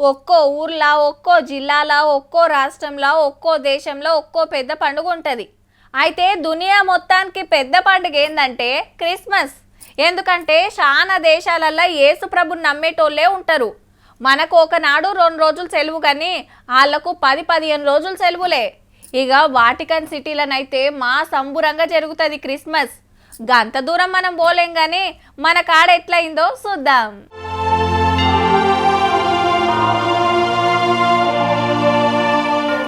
ఒక్కో ఊర్లో, ఒక్కో జిల్లాలో, ఒక్కో రాష్ట్రంలో, ఒక్కో దేశంలో ఒక్కో పెద్ద పండుగ ఉంటుంది. అయితే దునియా మొత్తానికి పెద్ద పండుగ ఏంటంటే క్రిస్మస్. ఎందుకంటే చాలా దేశాలల్లో యేసు ప్రభుని నమ్మేటోళ్ళే ఉంటారు. మనకు ఒకనాడు 2 రోజులు సెలవు, కానీ వాళ్ళకు 10-15 రోజులు సెలవులే. ఇక వాటికన్ సిటీలనైతే మా సంబురంగా జరుగుతుంది క్రిస్మస్. గంత దూరం మనం పోలేం, కానీ మన కాడ ఎట్లయిందో చూద్దాం.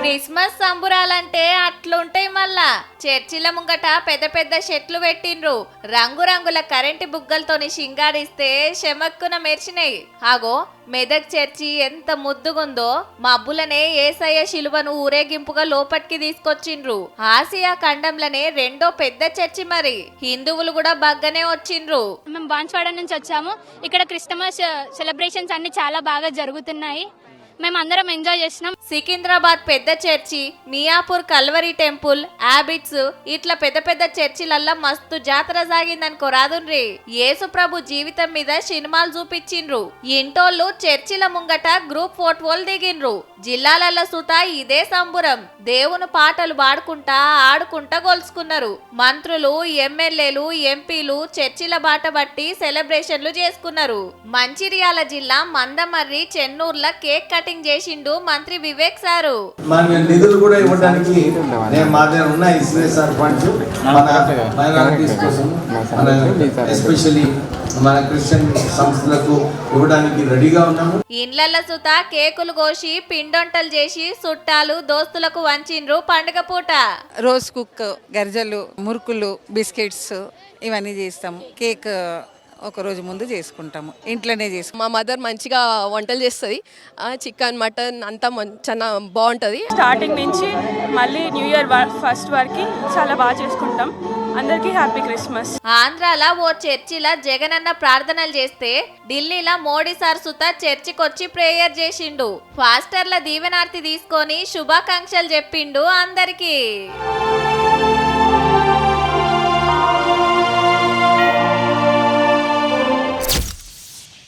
క్రిస్మస్ సంబురాలంటే అట్లుంటాయి. మళ్ళా చర్చిల ముంగట పెద్ద పెద్ద చెట్లు పెట్టిండ్రు. రంగురంగుల కరెంటు బుగ్గలతోని షింగారిస్తే శమక్కున మెరిచినాయి. ఆగో మెదక్ చర్చి ఎంత ముద్దుగుందో. మబ్బులనే యేసయ్య శిలువను ఊరేగింపుగా లోపటికి తీసుకొచ్చిండ్రు. ఆసియా ఖండంలోనే రెండో పెద్ద చర్చి. మరి హిందువులు కూడా బగ్గనే వచ్చిండ్రు. మేము బాన్స్వాడ నుంచి వచ్చాము. ఇక్కడ క్రిస్మస్ సెలబ్రేషన్స్ అన్ని చాలా బాగా జరుగుతున్నాయి. మేము అందరం ఎంజాయ్ చేసినాం. సికింద్రాబాద్ పెద్ద చర్చి, మియాపూర్ కల్వరీ టెంపుల్, ఆబిట్స్ ఇట్లా పెద్ద పెద్ద చర్చిలల్లా మస్తు జాతర సాగిందనుకో రాదుండ్రి. యేసు ప్రభు జీవితం మీద సినిమాలు చూపించిండ్రు. ఇంటోళ్ళు చర్చిల ముంగట గ్రూప్ ఫోటోలు దిగిండ్రు. జిల్లాలల్ల సుతా ఇదే సంబురం. దేవుని పాటలు పాడుకుంటా ఆడుకుంటా గొలుసుకున్నారు. మంత్రులు, ఎమ్మెల్యేలు, ఎంపీలు చర్చిల బాట బట్టి సెలబ్రేషన్లు చేసుకున్నారు. మంచిర్యాల జిల్లా మందమర్రి చెన్నూర్ల కేక్ కటింగ్ చేసిండు మంత్రి వివేక్ సారు. మన నిధులు కూడా ఇవ్వడానికి మా దగ్గర ఉన్నాయి. సిఎస్ఆర్ ఫండ్స్ మన మైనారిటీస్ కోసం, ఎస్పెషల్లీ మన క్రిస్టియన్ సంస్థలకు ఇవ్వడానికి రెడీగా ఉన్నాము. ఇండ్లల్ల సుత కేకులు కోసి పిండొంటలు చేసి చుట్టాలు దోస్తులకు వంచిండ్రు పండుగ పూట. రోజ్ కుక్, గర్జలు, మురుకులు, బిస్కెట్స్ ఇవన్నీ చేస్తాము. కేక్ ఒక రోజు ముందు చేసుకుంటాము, ఇంట్లోనే చేసుకుంటాం. మా మదర్ మంచిగా వంటలు చేస్తుంది. చికెన్, మటన్ అంతా చాలా బాగుంటుంది. స్టార్టింగ్ నుంచి మళ్ళీ న్యూ ఇయర్ ఫస్ట్ వరకు చాలా బాగా చేసుకుంటాం. అందరికీ హ్యాపీ క్రిస్మస్. ఆంధ్రాలో ఓ చర్చిలో జగనన్న ప్రార్థనలు చేస్తే ఢిల్లీలో మోడీ సార్ సుత చర్చికొచ్చి ప్రేయర్ చేసిండు. ఫాస్టర్ల దీవెనార్తి తీసుకొని శుభాకాంక్షలు చెప్పిండు అందరికీ.